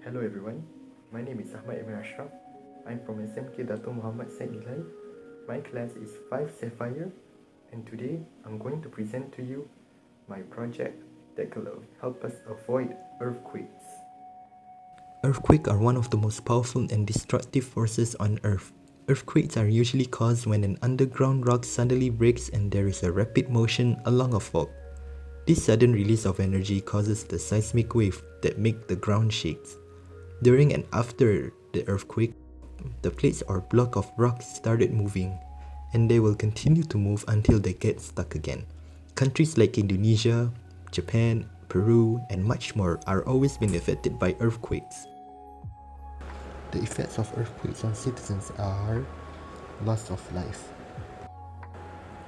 Hello everyone, my name is Ahmad Ibn Ashraf. I'm from SMK Dato Muhammad Said Ilai. My class is 5 Sapphire, and today I'm going to present to you my project that will help us avoid earthquakes. Earthquakes are one of the most powerful and destructive forces on Earth. Earthquakes are usually caused when an underground rock suddenly breaks and there is a rapid motion along a fault. This sudden release of energy causes the seismic wave that make the ground shakes. During and after the earthquake, the plates or block of rocks started moving, and they will continue to move until they get stuck again. Countries like Indonesia, Japan, Peru, and much more are always been affected by earthquakes. The effects of earthquakes on citizens are loss of life.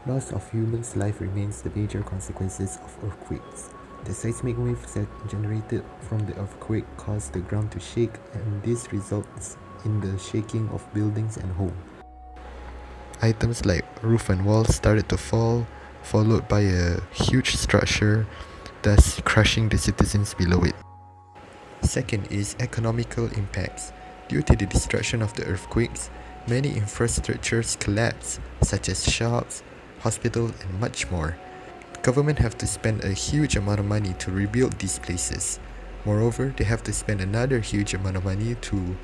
Loss of humans' life remains the major consequences of earthquakes. The seismic waves generated from the earthquake cause the ground to shake, and this results in the shaking of buildings and homes. Items like roof and walls started to fall, followed by a huge structure, thus crushing the citizens below it. Second is economical impacts. Due to the destruction of the earthquakes, many infrastructures collapse, such as shops, hospitals, and much more. Government have to spend a huge amount of money to rebuild these places. Moreover, they have to spend another huge amount of money to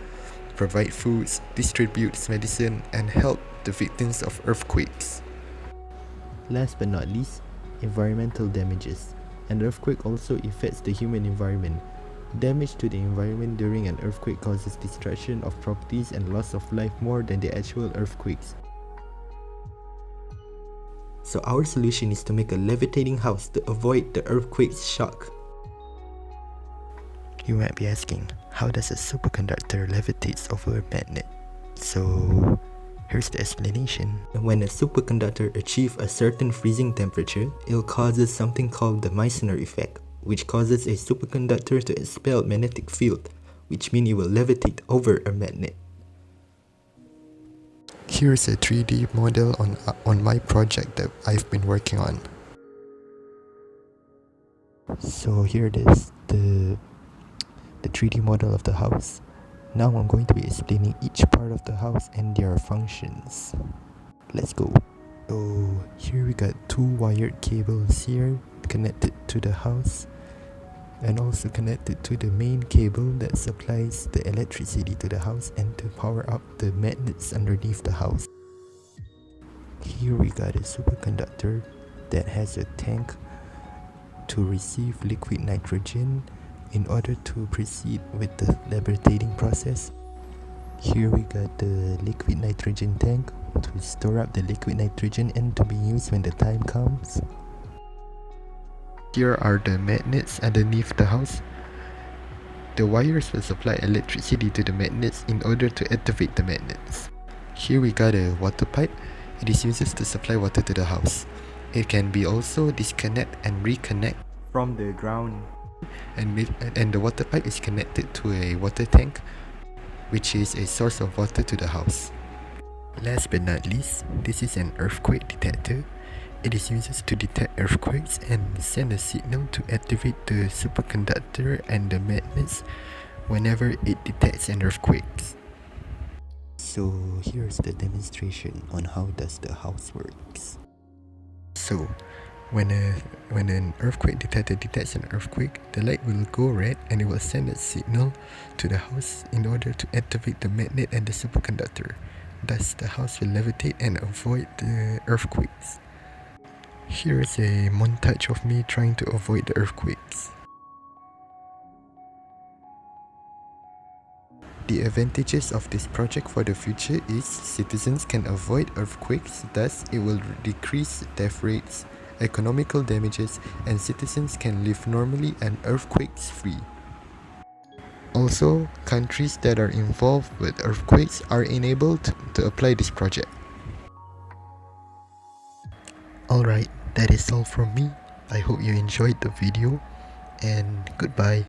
provide foods, distribute medicine, and help the victims of earthquakes. Last but not least, environmental damages. An earthquake also affects the human environment. Damage to the environment during an earthquake causes destruction of properties and loss of life more than the actual earthquakes. So our solution is to make a levitating house to avoid the earthquake's shock. You might be asking, how does a superconductor levitates over a magnet? So here's the explanation. When a superconductor achieves a certain freezing temperature, it causes something called the Meissner effect, which causes a superconductor to expel magnetic field, which means it will levitate over a magnet. Here's a 3D model on my project that I've been working on. So here it is, the 3D model of the house. Now I'm going to be explaining each part of the house and their functions. Let's go. So here we got two wired cables here connected to the house, and also connected to the main cable that supplies the electricity to the house and to power up the magnets underneath the house. Here we got a superconductor that has a tank to receive liquid nitrogen in order to proceed with the levitating process. Here we got the liquid nitrogen tank to store up the liquid nitrogen and to be used when the time comes. Here are the magnets underneath the house. The wires will supply electricity to the magnets in order to activate the magnets. Here we got a water pipe. It is used to supply water to the house. It can be also disconnect and reconnect from the ground. And the water pipe is connected to a water tank, which is a source of water to the house. Last but not least, this is an earthquake detector. It is used to detect earthquakes and send a signal to activate the superconductor and the magnets whenever it detects an earthquake. So here's the demonstration on how does the house works. So when an earthquake detector detects an earthquake, the light will go red and it will send a signal to the house in order to activate the magnet and the superconductor. Thus the house will levitate and avoid the earthquakes. Here is a montage of me trying to avoid the earthquakes. The advantages of this project for the future is citizens can avoid earthquakes, thus it will decrease death rates, economical damages, and citizens can live normally and earthquakes free. Also, countries that are involved with earthquakes are enabled to apply this project. Alright, that is all from me. I hope you enjoyed the video, and goodbye.